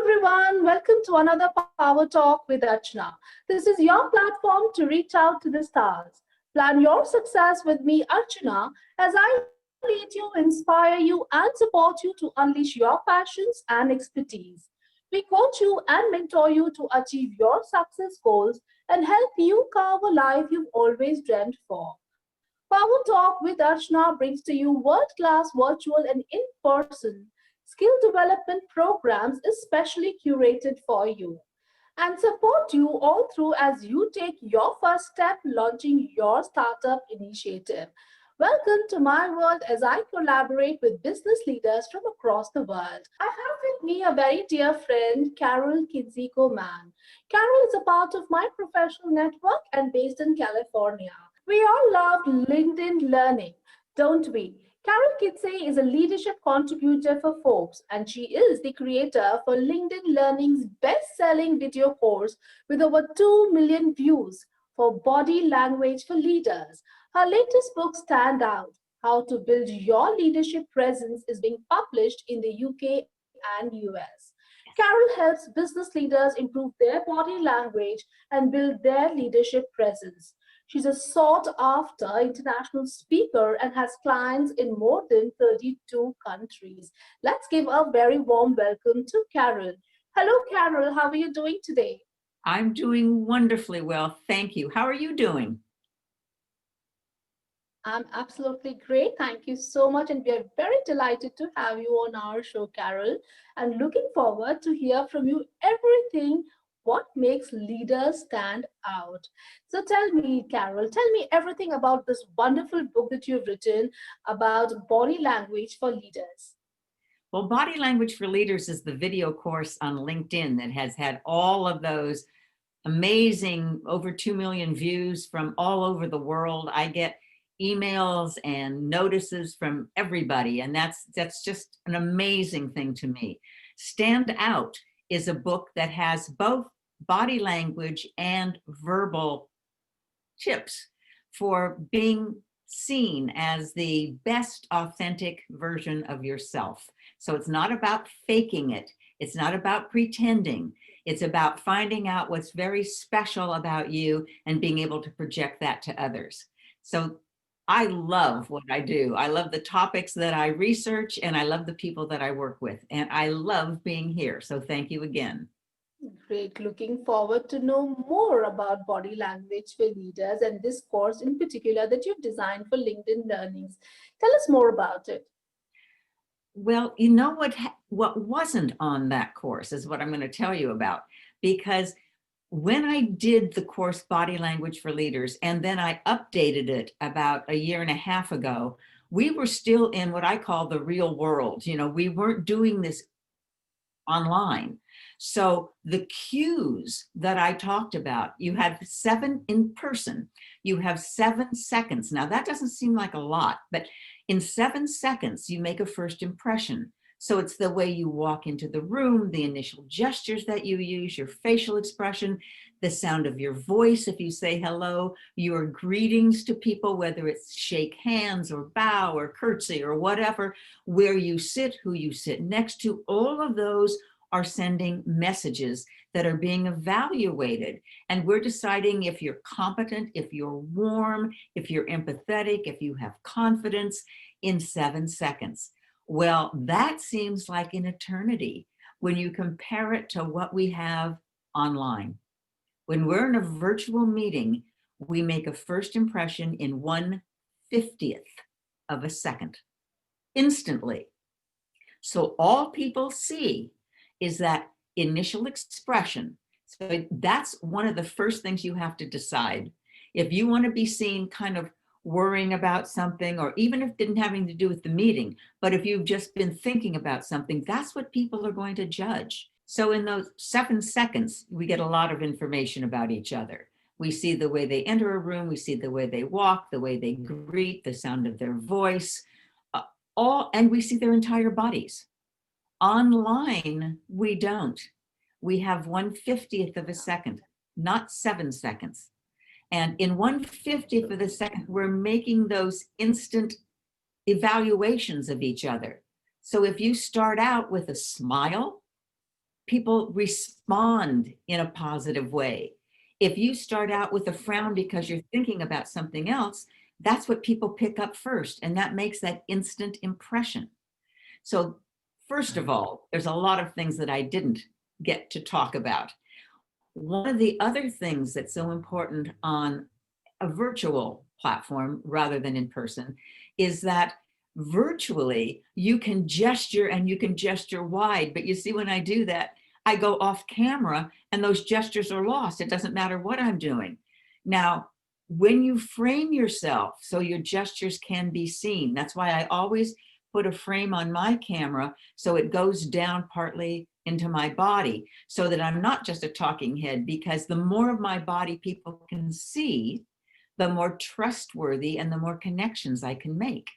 everyone, welcome to another Power Talk with Archana. This is your platform to reach out to the stars. Plan your success with me, Archana, as I lead you, inspire you, and support you to unleash your passions and expertise. We coach you and mentor you to achieve your success goals and help you carve a life you've always dreamed for. Power Talk with Archana brings to you world-class virtual and in-person skill development programs especially curated for you and support you all through as you take your first step launching your startup initiative. Welcome to my world as I collaborate with business leaders from across the world. I have with me a very dear friend, Carol Kinsey Goman. Carol is a part of my professional network and based in California. We all love LinkedIn learning, don't we? Carol Kinsey is a leadership contributor for Forbes, and she is the creator for LinkedIn Learning's best-selling video course with over 2 million views for body language for leaders. Her latest book, Stand Out: How to Build Your Leadership Presence, is being published in the UK and US. Carol helps business leaders improve their body language and build their leadership presence. She's a sought after international speaker and has clients in more than 32 countries. Let's give a very warm welcome to Carol. Hello, Carol. How are you doing today? I'm doing wonderfully well. Thank you. How are you doing? I'm absolutely great. Thank you so much. And we are very delighted to have you on our show, Carol, and looking forward to hear from you everything what makes leaders stand out. So tell me, Carol, tell me everything about this wonderful book that you've written about body language for leaders. Well, Body Language for Leaders is the video course on LinkedIn that has had all of those amazing over 2 million views from all over the world. I get emails and notices from everybody, and that's just an amazing thing to me. Stand Out is a book that has both body language and verbal tips for being seen as the best authentic version of yourself. So it's not about faking it. It's not about pretending. It's about finding out what's very special about you and being able to project that to others. So I love what I do. I love the topics that I research, and I love the people that I work with, and I love being here. So thank you again. Great. Looking forward to know more about body language for leaders and this course in particular that you've designed for LinkedIn Learnings. Tell us more about it. Well, you know what wasn't on that course is what I'm going to tell you about, because when I did the course Body Language for Leaders, and then I updated it about a year and a half ago, we were still in what I call the real world. You know, we weren't doing this online. So the cues that I talked about, you have 7 in person, you have 7 seconds. Now that doesn't seem like a lot, but in 7 seconds, you make a first impression. So it's the way you walk into the room, the initial gestures that you use, your facial expression, the sound of your voice if you say hello, your greetings to people, whether it's shake hands or bow or curtsy or whatever, where you sit, who you sit next to, all of those are sending messages that are being evaluated. And we're deciding if you're competent, if you're warm, if you're empathetic, if you have confidence in 7 seconds. Well, that seems like an eternity when you compare it to what we have online. When we're in a virtual meeting, we make a first impression in 1/50th of a second, instantly. So all people see is that initial expression. So that's one of the first things you have to decide. If you want to be seen kind of worrying about something, or even if it didn't have anything to do with the meeting, but if you've just been thinking about something, that's what people are going to judge. So in those 7 seconds, we get a lot of information about each other. We see the way they enter a room, we see the way they walk, the way they greet, the sound of their voice, and we see their entire bodies. Online, we don't. We have 1/50th of a second, not 7 seconds. And in 1/50th of a second, we're making those instant evaluations of each other. So if you start out with a smile, people respond in a positive way. If you start out with a frown because you're thinking about something else, that's what people pick up first, and that makes that instant impression. So first of all, there's a lot of things that I didn't get to talk about. One of the other things that's so important on a virtual platform rather than in person is that virtually you can gesture and you can gesture wide. But you see, when I do that, I go off camera and those gestures are lost. It doesn't matter what I'm doing. Now, when you frame yourself so your gestures can be seen, that's why I always put a frame on my camera so it goes down partly into my body so that I'm not just a talking head, because the more of my body people can see, the more trustworthy and the more connections I can make.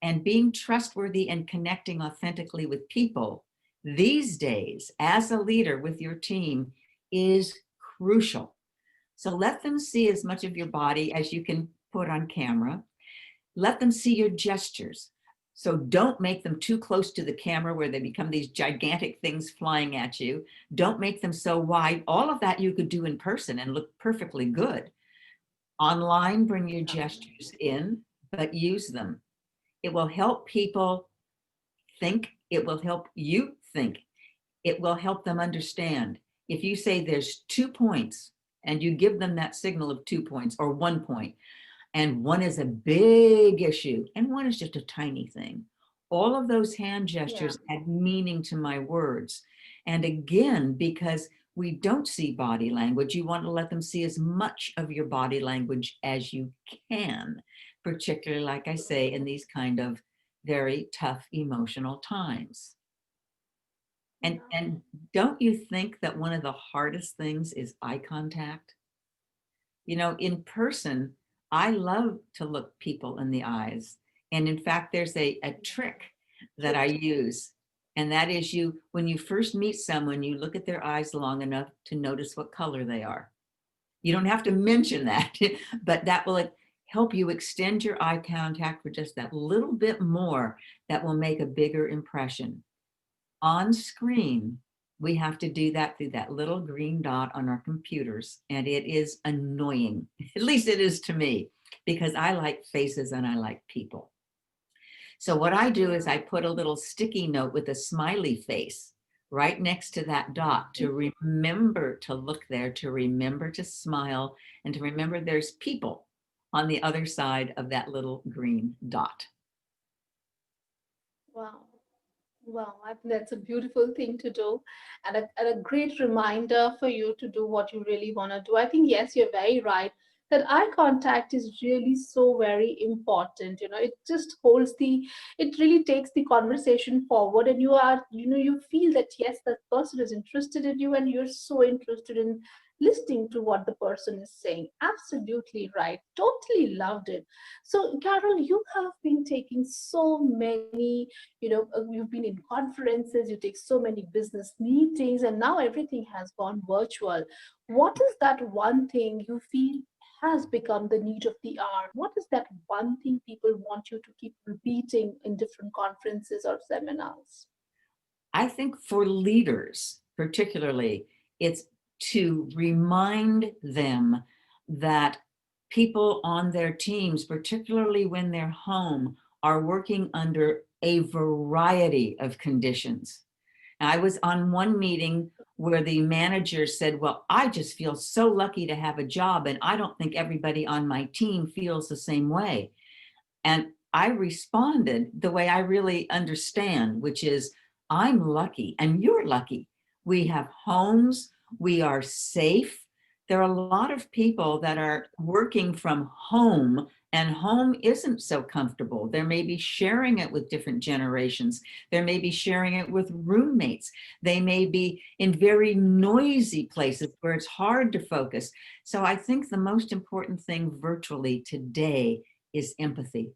And being trustworthy and connecting authentically with people these days as a leader with your team is crucial. So let them see as much of your body as you can put on camera. Let them see your gestures. So don't make them too close to the camera where they become these gigantic things flying at you. Don't make them so wide. All of that you could do in person and look perfectly good. Online, bring your gestures in, but use them. It will help people think. It will help you think. It will help them understand. If you say there's 2 points and you give them that signal of 2 points or 1 point, and one is a big issue and one is just a tiny thing, all of those hand gestures add meaning to my words. And again, because we don't see body language, you want to let them see as much of your body language as you can, particularly, like I say, in these kind of very tough emotional times. And don't you think that one of the hardest things is eye contact? You know, in person, I love to look people in the eyes. And in fact, there's a trick that I use. And that is, when you first meet someone, you look at their eyes long enough to notice what color they are. You don't have to mention that, but that will help you extend your eye contact for just that little bit more. That will make a bigger impression. On screen, we have to do that through that little green dot on our computers, and it is annoying. At least it is to me, because I like faces and I like people. So what I do is I put a little sticky note with a smiley face right next to that dot to remember to look there, to remember to smile, and to remember there's people on the other side of that little green dot. Wow. Wow, I think that's a beautiful thing to do, and a great reminder for you to do what you really want to do. I think, yes, you're very right that eye contact is really so very important. It just it really takes the conversation forward, and you feel that, yes, that person is interested in you, and you're so interested in listening to what the person is saying. Absolutely right. Totally loved it. So, Carol, you have been taking so many, you've been in conferences, you take so many business meetings, and now everything has gone virtual. What is that one thing you feel has become the need of the hour? What is that one thing people want you to keep repeating in different conferences or seminars? I think for leaders, particularly, it's to remind them that people on their teams, particularly when they're home, are working under a variety of conditions. I was on one meeting where the manager said, well, I just feel so lucky to have a job, and I don't think everybody on my team feels the same way. And I responded the way I really understand, which is, I'm lucky and you're lucky. We have homes, we are safe. There are a lot of people that are working from home, and home isn't so comfortable. There may be sharing it with different generations. There may be sharing it with roommates. They may be in very noisy places where it's hard to focus. So I think the most important thing virtually today is empathy.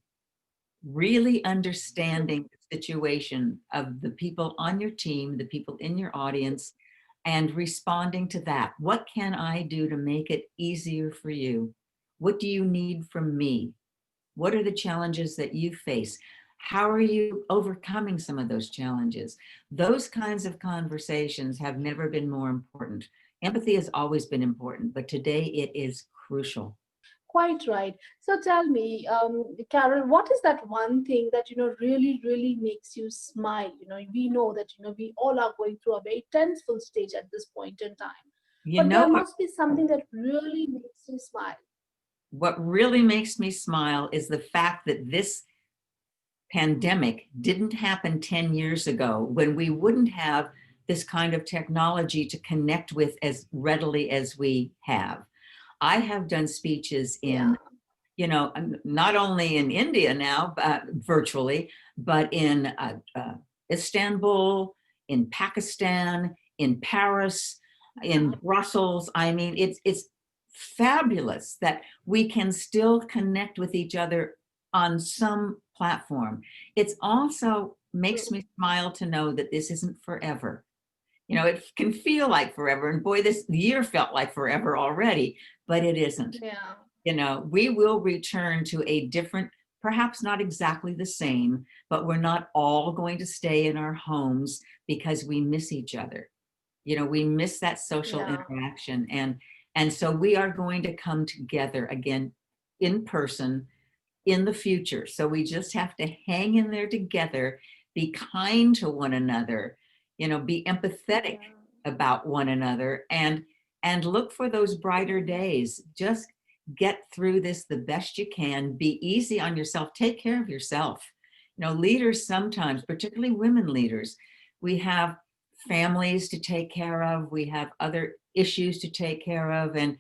Really understanding the situation of the people on your team, the people in your audience, and responding to that. What can I do to make it easier for you? What do you need from me? What are the challenges that you face? How are you overcoming some of those challenges? Those kinds of conversations have never been more important. Empathy has always been important, but today it is crucial. Quite right. So tell me, Carol, what is that one thing that really, really makes you smile? We know that we all are going through a very tenseful stage at this point in time, You but know there what, must be something that really makes you smile. what really makes me smile is the fact that this pandemic didn't happen 10 years ago when we wouldn't have this kind of technology to connect with as readily as we have. I have done speeches Yeah. in, not only in India now, virtually, but in Istanbul, in Pakistan, in Paris, in Brussels. I mean, it's fabulous that we can still connect with each other on some platform. It's also makes True. me smile to know that this isn't forever. It can feel like forever. And boy, this year felt like forever already, but it isn't. Yeah. We will return to a different, perhaps not exactly the same, but we're not all going to stay in our homes because we miss each other. We miss that social Yeah. interaction. And so we are going to come together again in person in the future. So we just have to hang in there together, be kind to one another, be empathetic Yeah. about one another, and look for those brighter days. Just get through this the best you can. Be easy on yourself. Take care of yourself. Leaders sometimes, particularly women leaders, we have families to take care of, we have other issues to take care of, and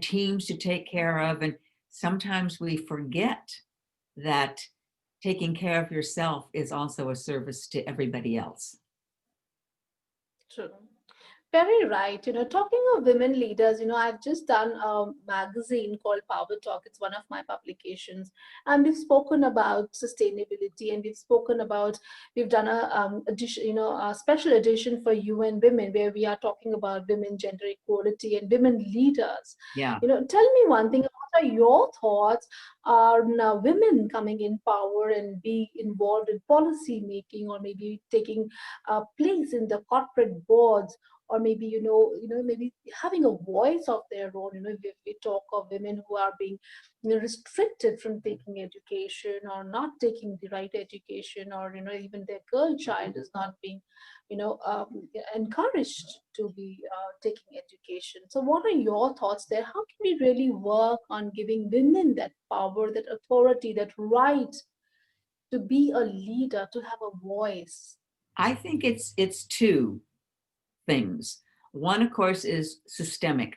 teams to take care of, and sometimes we forget that taking care of yourself is also a service to everybody else. True. Very right. Talking of women leaders, I've just done a magazine called Power Talk. It's one of my publications, and we've spoken about sustainability, and we've done a edition, a special edition for UN Women, where we are talking about women, gender equality, and women leaders. Yeah. Tell me one thing. What are your thoughts on women coming in power and be involved in policy making, or maybe taking a place in the corporate boards? Or maybe maybe having a voice of their own. If we talk of women who are being restricted from taking education, or not taking the right education, or even their girl child is not being encouraged to be taking education. So what are your thoughts there? How can we really work on giving women that power, that authority, that right to be a leader, to have a voice? I think it's two things. One, of course, is systemic.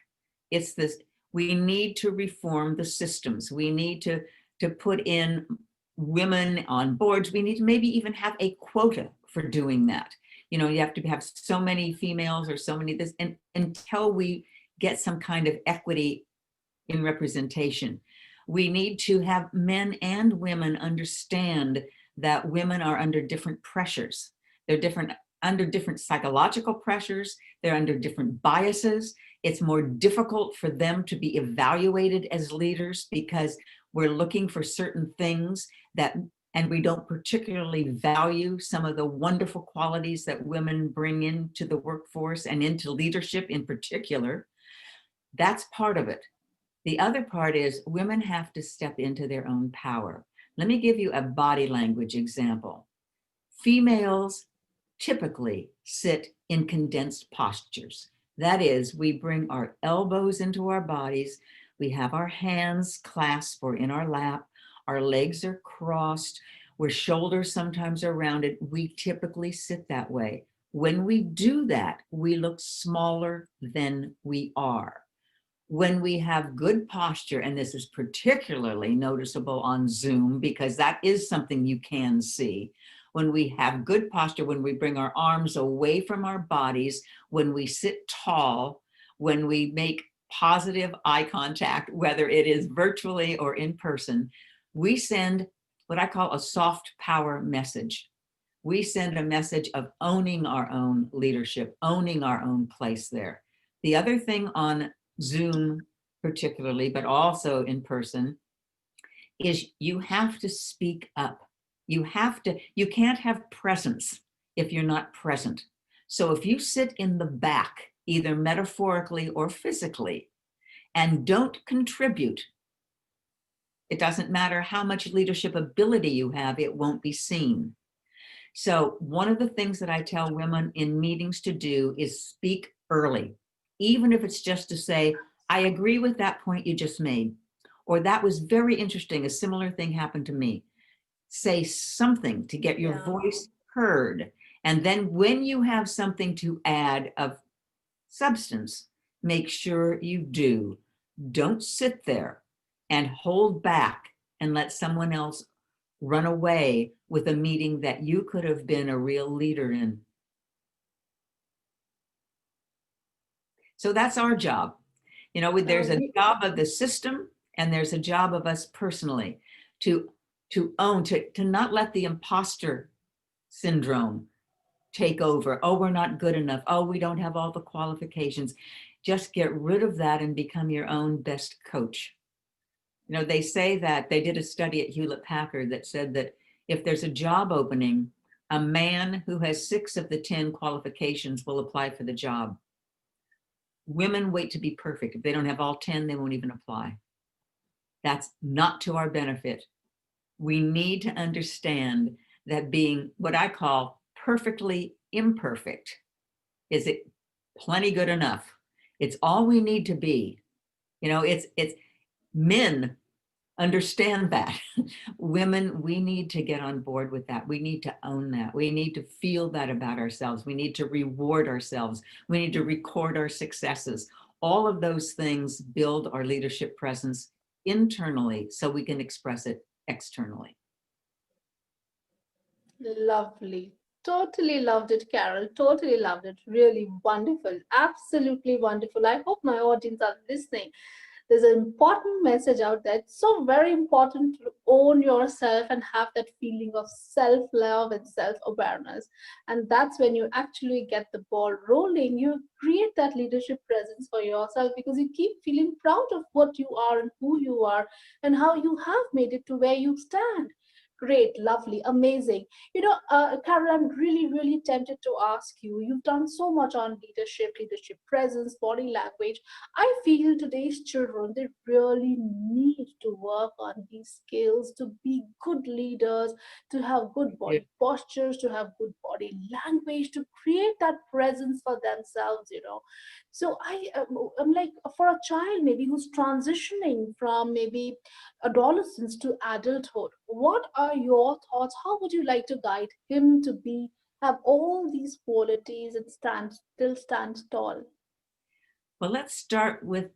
It's this, we need to reform the systems. We need to put in women on boards. We need to maybe even have a quota for doing that. You have to have so many females or so many this, and until we get some kind of equity in representation. We need to have men and women understand that women are under different pressures. They're under different psychological pressures. They're under different biases. It's more difficult for them to be evaluated as leaders because we're looking for certain things and we don't particularly value some of the wonderful qualities that women bring into the workforce and into leadership in particular. That's part of it. The other part is women have to step into their own power. Let me give you a body language example. Females typically sit in condensed postures. That is, we bring our elbows into our bodies, we have our hands clasped or in our lap, our legs are crossed, where shoulders sometimes are rounded. We typically sit that way. When we do that, we look smaller than we are. When we have good posture, and this is particularly noticeable on Zoom because that is something you can see. When we have good posture, when we bring our arms away from our bodies, when we sit tall, when we make positive eye contact, whether it is virtually or in person, we send what I call a soft power message. We send a message of owning our own leadership, owning our own place there. The other thing on Zoom particularly, but also in person, is you have to speak up. You can't have presence if you're not present. So if you sit in the back, either metaphorically or physically, and don't contribute, it doesn't matter how much leadership ability you have, it won't be seen. So one of the things that I tell women in meetings to do is speak early, even if it's just to say, I agree with that point you just made, or that was very interesting, a similar thing happened to me. Say something to get your voice heard. And then when you have something to add of substance, make sure you do. Don't sit there and hold back and let someone else run away with a meeting that you could have been a real leader in. So that's our job. You know, there's a job of the system and there's a job of us personally to own, to not let the imposter syndrome take over. Oh, we're not good enough. Oh, we don't have all the qualifications. Just get rid of that and become your own best coach. You know, they say that they did a study at Hewlett Packard that said that if there's a job opening, a man who has 6 of the 10 qualifications will apply for the job. Women wait to be perfect. If they don't have all 10, they won't even apply. That's not to our benefit. We need to understand that being what I call perfectly imperfect is it plenty good enough. It's all we need to be. You know, it's men understand that. Women, we need to get on board with that. We need to own that. We need to feel that about ourselves. We need to reward ourselves. We need to record our successes. All of those things build our leadership presence internally so we can express it externally. Lovely. Totally loved it, Carol. Totally loved it. Really wonderful. Absolutely wonderful. I hope my audience are listening. There's an important message out there. It's so very important to own yourself and have that feeling of self-love and self-awareness. And that's when you actually get the ball rolling. You create that leadership presence for yourself because you keep feeling proud of what you are and who you are and how you have made it to where you stand. Great, lovely, amazing. Carol, I'm really, really tempted to ask you. You've done so much on leadership presence, body language. I feel today's children, they really need to work on these skills to be good leaders, to have good body postures, to have good body language, to create that presence for themselves. So I'm like, for a child maybe who's transitioning from maybe adolescence to adulthood, what are your thoughts? How would you like to guide him to be have all these qualities and stand tall? Well, let's start with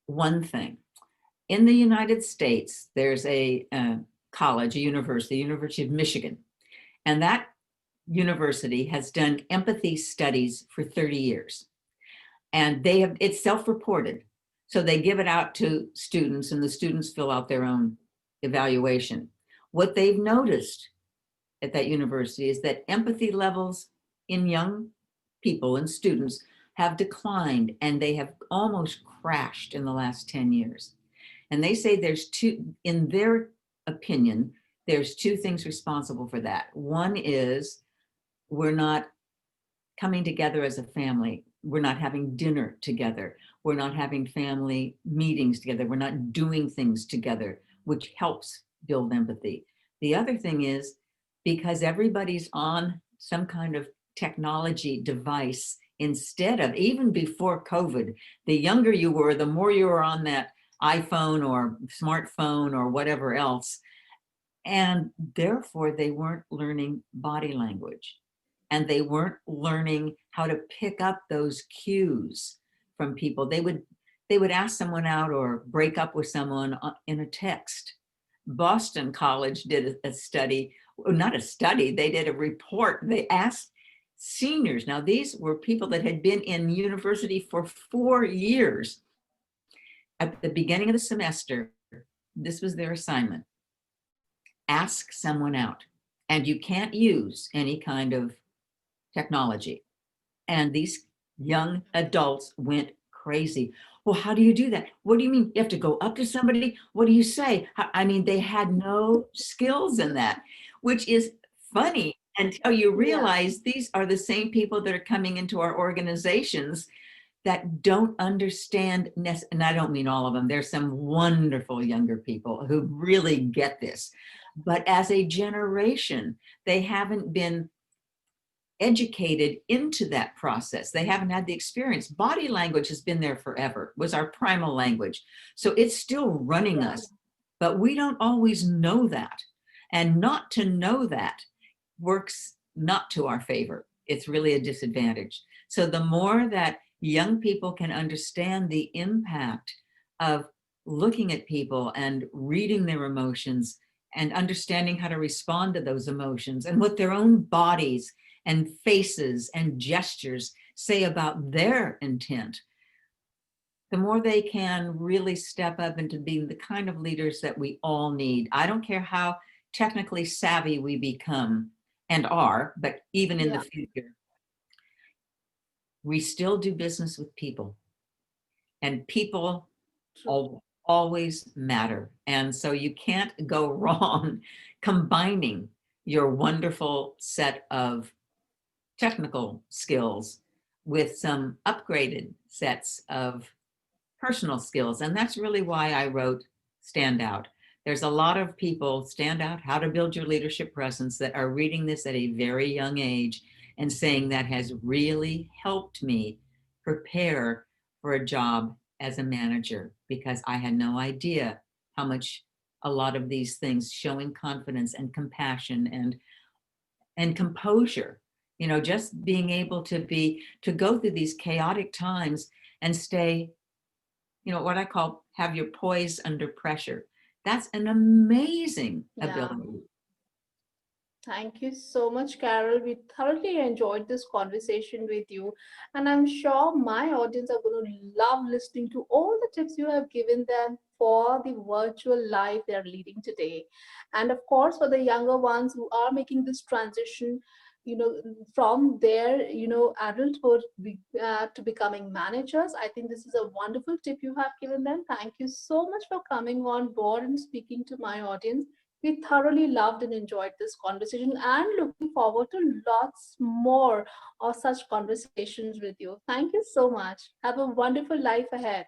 one thing. In the United States, there's a college, a university, University of Michigan, and that university has done empathy studies for 30 years. And it's self-reported. So they give it out to students and the students fill out their own evaluation. What they've noticed at that university is that empathy levels in young people and students have declined and they have almost crashed in the last 10 years. And they say in their opinion, there's 2 things responsible for that. One is we're not coming together as a family. We're not having dinner together. We're not having family meetings together. We're not doing things together, which helps build empathy. The other thing is because everybody's on some kind of technology device instead of, even before COVID, the younger you were, the more you were on that iPhone or smartphone or whatever else. And therefore they weren't learning body language. And they weren't learning how to pick up those cues from people. They would ask someone out or break up with someone in a text. Boston College did a study, not a study, they did a report. They asked seniors, now these were people that had been in university for 4 years. At the beginning of the semester, this was their assignment. Ask someone out, and you can't use any kind of technology. And these young adults went crazy. Well, how do you do that? What do you mean? You have to go up to somebody? What do you say? I mean, they had no skills in that. which is funny until you Yeah. realize these are the same people that are coming into our organizations that don't understand, and I don't mean all of them, there's some wonderful younger people who really get this. But as a generation, they haven't been educated into that process. They haven't had the experience. Body language has been there forever, was our primal language. So it's still running Right. us, but we don't always know that. And not to know that works not to our favor. It's really a disadvantage. So the more that young people can understand the impact of looking at people and reading their emotions and understanding how to respond to those emotions and what their own bodies and faces and gestures say about their intent, the more they can really step up into being the kind of leaders that we all need. I don't care how technically savvy we become and are, but even in the Yeah. future, we still do business with people, and people True. always matter. And so you can't go wrong combining your wonderful set of technical skills with some upgraded sets of personal skills. And that's really why I wrote Stand Out. There's a lot of people, Stand Out, How to Build Your Leadership Presence, that are reading this at a very young age and saying that has really helped me prepare for a job as a manager, because I had no idea how much a lot of these things, showing confidence and compassion and composure, just being able to go through these chaotic times and stay, what I call have your poise under pressure. That's an amazing Yeah. ability. Thank you so much, Carol. We thoroughly enjoyed this conversation with you. And I'm sure my audience are going to love listening to all the tips you have given them for the virtual life they're leading today. And of course, for the younger ones who are making this transition, from their, adulthood to becoming managers, I think this is a wonderful tip you have given them. Thank you so much for coming on board and speaking to my audience. We thoroughly loved and enjoyed this conversation and looking forward to lots more of such conversations with you. Thank you so much. Have a wonderful life ahead.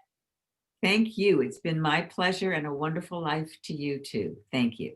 Thank you. It's been my pleasure, and a wonderful life to you too. Thank you.